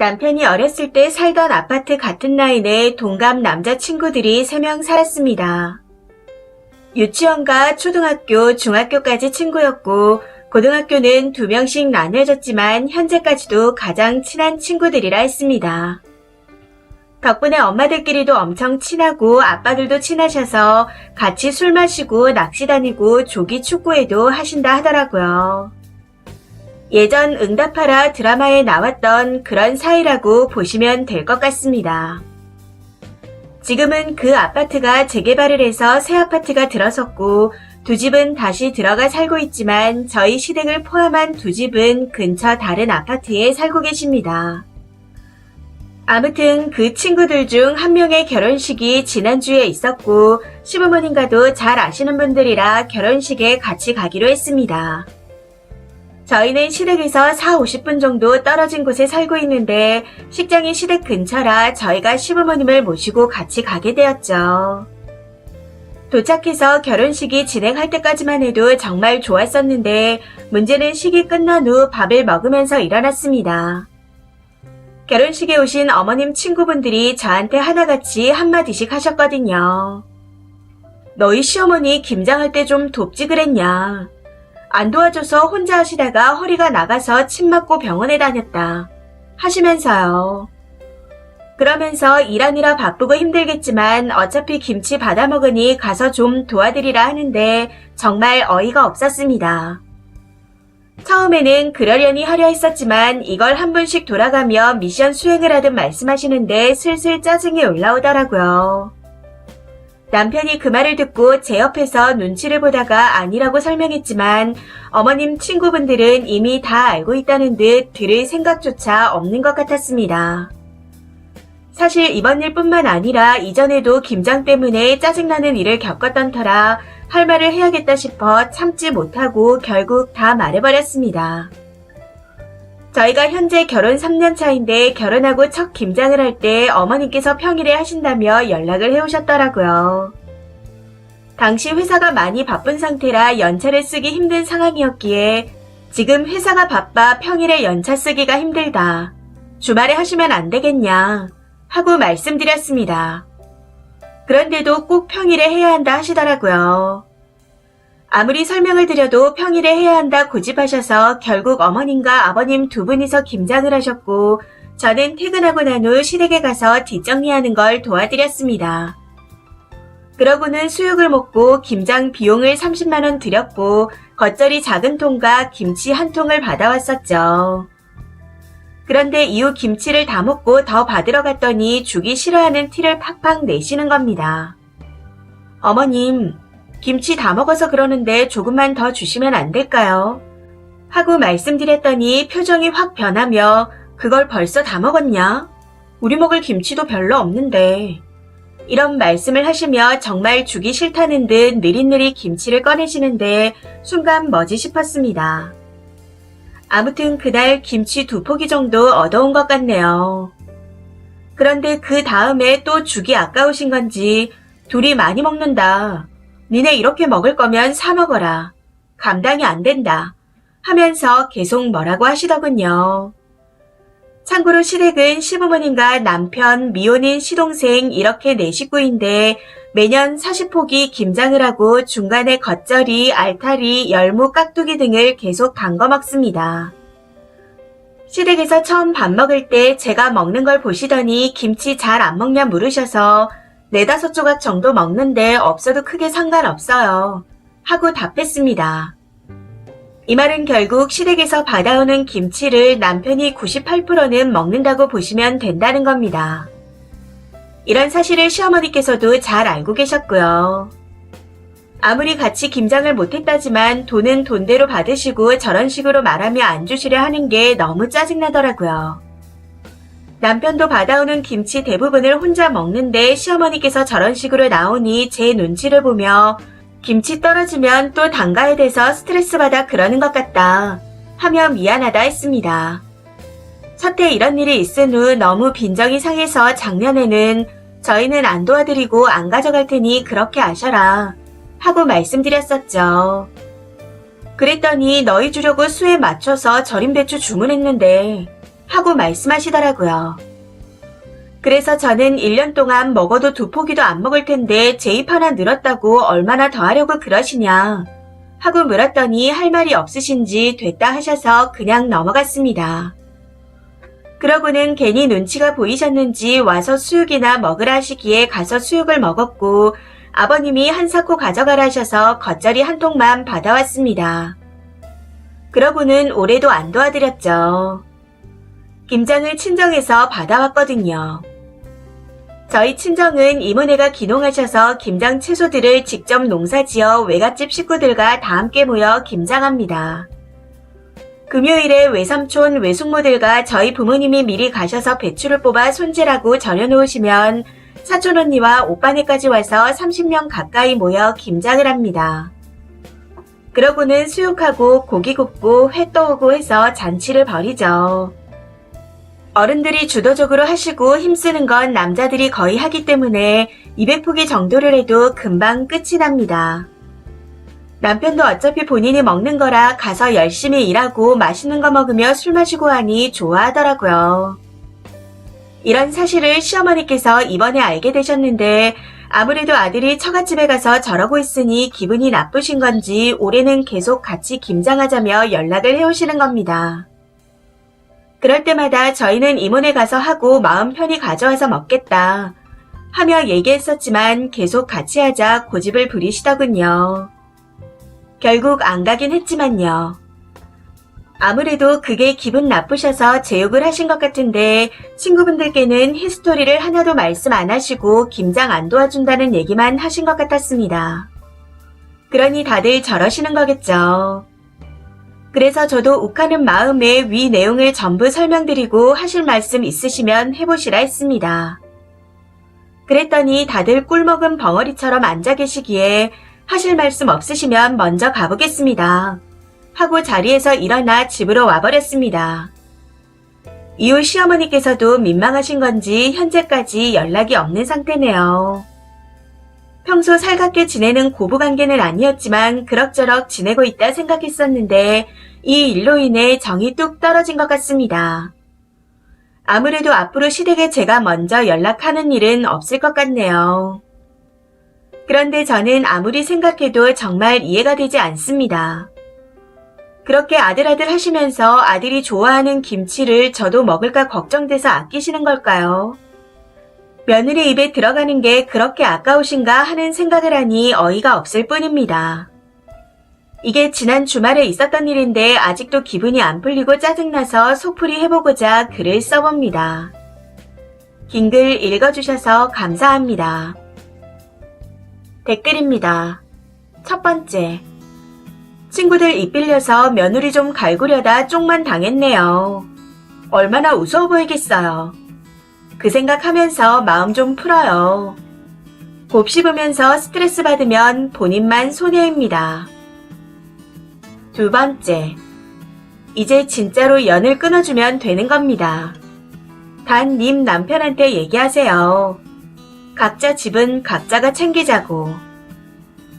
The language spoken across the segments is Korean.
남편이 어렸을 때 살던 아파트 같은 라인에 동갑 남자친구들이 3명 살았습니다. 유치원과 초등학교, 중학교까지 친구였고 고등학교는 2명씩 나뉘어졌지만 현재까지도 가장 친한 친구들이라 했습니다. 덕분에 엄마들끼리도 엄청 친하고 아빠들도 친하셔서 같이 술 마시고 낚시 다니고 조기 축구회도 하신다 하더라고요. 예전 응답하라 드라마에 나왔던 그런 사이라고 보시면 될 것 같습니다. 지금은 그 아파트가 재개발을 해서 새 아파트가 들어섰고 두 집은 다시 들어가 살고 있지만 저희 시댁을 포함한 두 집은 근처 다른 아파트에 살고 계십니다. 아무튼 그 친구들 중 한 명의 결혼식이 지난주에 있었고 시부모님과도 잘 아시는 분들이라 결혼식에 같이 가기로 했습니다. 저희는 시댁에서 40-50분 정도 떨어진 곳에 살고 있는데 식장이 시댁 근처라 저희가 시부모님을 모시고 같이 가게 되었죠. 도착해서 결혼식이 진행할 때까지만 해도 정말 좋았었는데 문제는 식이 끝난 후 밥을 먹으면서 일어났습니다. 결혼식에 오신 어머님 친구분들이 저한테 하나같이 한마디씩 하셨거든요. 너희 시어머니 김장할 때 좀 돕지 그랬냐. 안 도와줘서 혼자 하시다가 허리가 나가서 침 맞고 병원에 다녔다. 하시면서요. 그러면서 일하느라 바쁘고 힘들겠지만 어차피 김치 받아 먹으니 가서 좀 도와드리라 하는데 정말 어이가 없었습니다. 처음에는 그러려니 하려 했었지만 이걸 한 분씩 돌아가며 미션 수행을 하듯 말씀하시는데 슬슬 짜증이 올라오더라고요. 남편이 그 말을 듣고 제 옆에서 눈치를 보다가 아니라고 설명했지만 어머님 친구분들은 이미 다 알고 있다는 듯 들을 생각조차 없는 것 같았습니다. 사실 이번 일뿐만 아니라 이전에도 김장 때문에 짜증나는 일을 겪었던 터라 할 말을 해야겠다 싶어 참지 못하고 결국 다 말해버렸습니다. 저희가 현재 결혼 3년 차인데 결혼하고 첫 김장을 할 때 어머님께서 평일에 하신다며 연락을 해오셨더라고요. 당시 회사가 많이 바쁜 상태라 연차를 쓰기 힘든 상황이었기에 지금 회사가 바빠 평일에 연차 쓰기가 힘들다. 주말에 하시면 안 되겠냐 하고 말씀드렸습니다. 그런데도 꼭 평일에 해야 한다 하시더라고요. 아무리 설명을 드려도 평일에 해야 한다 고집하셔서 결국 어머님과 아버님 두 분이서 김장을 하셨고 저는 퇴근하고 난 후 시댁에 가서 뒷정리하는 걸 도와드렸습니다. 그러고는 수육을 먹고 김장 비용을 30만원 드렸고 겉절이 작은 통과 김치 한 통을 받아왔었죠. 그런데 이후 김치를 다 먹고 더 받으러 갔더니 주기 싫어하는 티를 팍팍 내시는 겁니다. 어머님, 김치 다 먹어서 그러는데 조금만 더 주시면 안 될까요? 하고 말씀드렸더니 표정이 확 변하며 그걸 벌써 다 먹었냐? 우리 먹을 김치도 별로 없는데. 이런 말씀을 하시며 정말 주기 싫다는 듯 느릿느릿 김치를 꺼내시는데 순간 뭐지 싶었습니다. 아무튼 그날 김치 2포기 정도 얻어온 것 같네요. 그런데 그 다음에 또 죽이 아까우신 건지 둘이 많이 먹는다. 니네 이렇게 먹을 거면 사 먹어라. 감당이 안 된다. 하면서 계속 뭐라고 하시더군요. 참고로 시댁은 시부모님과 남편, 미혼인 시동생 이렇게 4식구인데 매년 40포기 김장을 하고 중간에 겉절이, 알타리, 열무, 깍두기 등을 계속 담궈 먹습니다. 시댁에서 처음 밥 먹을 때 제가 먹는 걸 보시더니 김치 잘 안 먹냐 물으셔서 4-5조각 정도 먹는데 없어도 크게 상관없어요. 하고 답했습니다. 이 말은 결국 시댁에서 받아오는 김치를 남편이 98%는 먹는다고 보시면 된다는 겁니다. 이런 사실을 시어머니께서도 잘 알고 계셨고요. 아무리 같이 김장을 못했다지만 돈은 돈대로 받으시고 저런 식으로 말하며 안 주시려 하는 게 너무 짜증나더라고요. 남편도 받아오는 김치 대부분을 혼자 먹는데 시어머니께서 저런 식으로 나오니 제 눈치를 보며 김치 떨어지면 또 담가야 돼서 스트레스 받아 그러는 것 같다 하며 미안하다 했습니다. 첫해 이런 일이 있은 후 너무 빈정이 상해서 작년에는 저희는 안 도와드리고 안 가져갈 테니 그렇게 아셔라 하고 말씀드렸었죠. 그랬더니 너희 주려고 수에 맞춰서 절임 배추 주문했는데 하고 말씀하시더라고요. 그래서 저는 1년 동안 먹어도 2포기도 안 먹을 텐데 제 입 하나 늘었다고 얼마나 더 하려고 그러시냐 하고 물었더니 할 말이 없으신지 됐다 하셔서 그냥 넘어갔습니다. 그러고는 괜히 눈치가 보이셨는지 와서 수육이나 먹으라 하시기에 가서 수육을 먹었고 아버님이 한 사코 가져가라 하셔서 겉절이 한 통만 받아왔습니다. 그러고는 올해도 안 도와드렸죠. 김장을 친정에서 받아왔거든요. 저희 친정은 이모네가 귀농하셔서 김장 채소들을 직접 농사지어 외갓집 식구들과 다 함께 모여 김장합니다. 금요일에 외삼촌, 외숙모들과 저희 부모님이 미리 가셔서 배추를 뽑아 손질하고 절여놓으시면 사촌 언니와 오빠네까지 와서 30명 가까이 모여 김장을 합니다. 그러고는 수육하고 고기 굽고 회 떠오고 해서 잔치를 벌이죠. 어른들이 주도적으로 하시고 힘쓰는 건 남자들이 거의 하기 때문에 200포기 정도를 해도 금방 끝이 납니다. 남편도 어차피 본인이 먹는 거라 가서 열심히 일하고 맛있는 거 먹으며 술 마시고 하니 좋아하더라고요. 이런 사실을 시어머니께서 이번에 알게 되셨는데 아무래도 아들이 처갓집에 가서 저러고 있으니 기분이 나쁘신 건지 올해는 계속 같이 김장하자며 연락을 해오시는 겁니다. 그럴 때마다 저희는 이모네 가서 하고 마음 편히 가져와서 먹겠다 하며 얘기했었지만 계속 같이 하자 고집을 부리시더군요. 결국 안 가긴 했지만요. 아무래도 그게 기분 나쁘셔서 제 욕을 하신 것 같은데 친구분들께는 히스토리를 하나도 말씀 안 하시고 김장 안 도와준다는 얘기만 하신 것 같았습니다. 그러니 다들 저러시는 거겠죠. 그래서 저도 욱하는 마음에 위 내용을 전부 설명드리고 하실 말씀 있으시면 해보시라 했습니다. 그랬더니 다들 꿀먹은 벙어리처럼 앉아 계시기에 하실 말씀 없으시면 먼저 가보겠습니다. 하고 자리에서 일어나 집으로 와버렸습니다. 이후 시어머니께서도 민망하신 건지 현재까지 연락이 없는 상태네요. 평소 살갑게 지내는 고부관계는 아니었지만 그럭저럭 지내고 있다 생각했었는데 이 일로 인해 정이 뚝 떨어진 것 같습니다. 아무래도 앞으로 시댁에 제가 먼저 연락하는 일은 없을 것 같네요. 그런데 저는 아무리 생각해도 정말 이해가 되지 않습니다. 그렇게 아들아들 하시면서 아들이 좋아하는 김치를 저도 먹을까 걱정돼서 아끼시는 걸까요? 며느리 입에 들어가는 게 그렇게 아까우신가 하는 생각을 하니 어이가 없을 뿐입니다. 이게 지난 주말에 있었던 일인데 아직도 기분이 안 풀리고 짜증나서 속풀이 해보고자 글을 써봅니다. 긴 글 읽어주셔서 감사합니다. 댓글입니다. 첫 번째. 친구들 입 빌려서 며느리 좀 갈구려다 쪽만 당했네요. 얼마나 우스워 보이겠어요. 그 생각하면서 마음 좀 풀어요. 곱씹으면서 스트레스 받으면 본인만 손해입니다. 두 번째. 이제 진짜로 연을 끊어주면 되는 겁니다. 단 님 남편한테 얘기하세요. 각자 집은 각자가 챙기자고.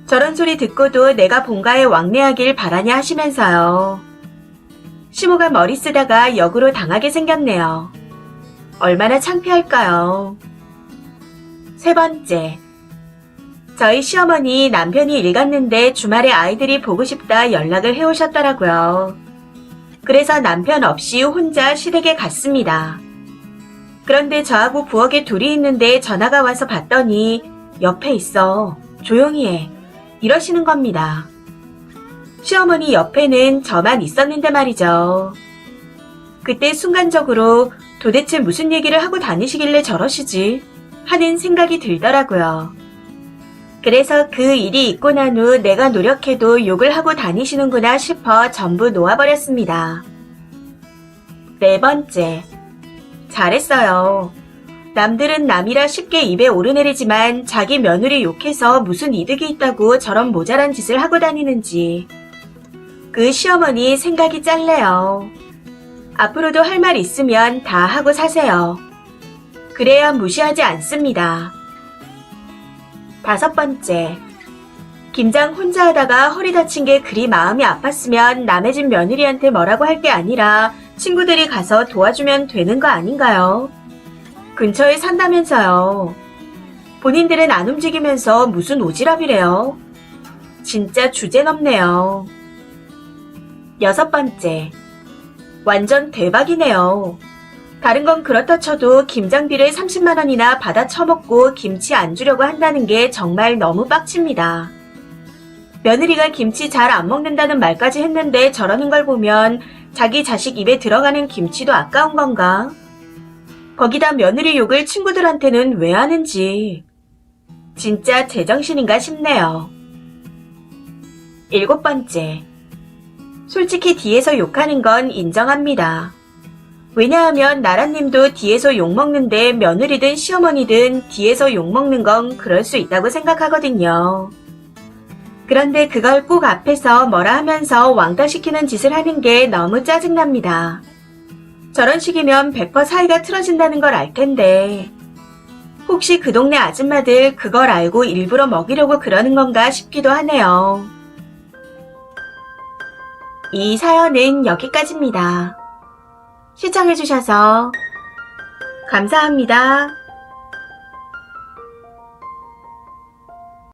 저런 소리 듣고도 내가 본가에 왕래하길 바라냐 하시면서요. 시모가 머리 쓰다가 역으로 당하게 생겼네요. 얼마나 창피할까요? 세 번째. 저희 시어머니 남편이 일 갔는데 주말에 아이들이 보고 싶다 연락을 해오셨더라고요. 그래서 남편 없이 혼자 시댁에 갔습니다. 그런데 저하고 부엌에 둘이 있는데 전화가 와서 봤더니 옆에 있어. 조용히 해. 이러시는 겁니다. 시어머니 옆에는 저만 있었는데 말이죠. 그때 순간적으로 도대체 무슨 얘기를 하고 다니시길래 저러시지 하는 생각이 들더라고요. 그래서 그 일이 있고 난 후 내가 노력해도 욕을 하고 다니시는구나 싶어 전부 놓아버렸습니다. 네 번째. 잘했어요. 남들은 남이라 쉽게 입에 오르내리지만 자기 며느리 욕해서 무슨 이득이 있다고 저런 모자란 짓을 하고 다니는지. 그 시어머니 생각이 짤래요. 앞으로도 할 말 있으면 다 하고 사세요. 그래야 무시하지 않습니다. 다섯 번째. 김장 혼자 하다가 허리 다친 게 그리 마음이 아팠으면 남의 집 며느리한테 뭐라고 할 게 아니라 친구들이 가서 도와주면 되는 거 아닌가요? 근처에 산다면서요. 본인들은 안 움직이면서 무슨 오지랖이래요. 진짜 주제넘네요. 6번째. 완전 대박이네요. 다른 건 그렇다 쳐도 김장비를 30만 원이나 받아 처먹고 김치 안 주려고 한다는 게 정말 너무 빡칩니다. 며느리가 김치 잘 안 먹는다는 말까지 했는데 저러는 걸 보면 자기 자식 입에 들어가는 김치도 아까운 건가? 거기다 며느리 욕을 친구들한테는 왜 하는지. 진짜 제정신인가 싶네요. 7번째. 솔직히 뒤에서 욕하는 건 인정합니다. 왜냐하면 나라님도 뒤에서 욕먹는데 며느리든 시어머니든 뒤에서 욕먹는 건 그럴 수 있다고 생각하거든요. 그런데 그걸 꼭 앞에서 뭐라 하면서 왕따시키는 짓을 하는 게 너무 짜증납니다. 저런 식이면 100% 사이가 틀어진다는 걸 알 텐데 혹시 그 동네 아줌마들 그걸 알고 일부러 먹이려고 그러는 건가 싶기도 하네요. 이 사연은 여기까지입니다. 시청해주셔서 감사합니다.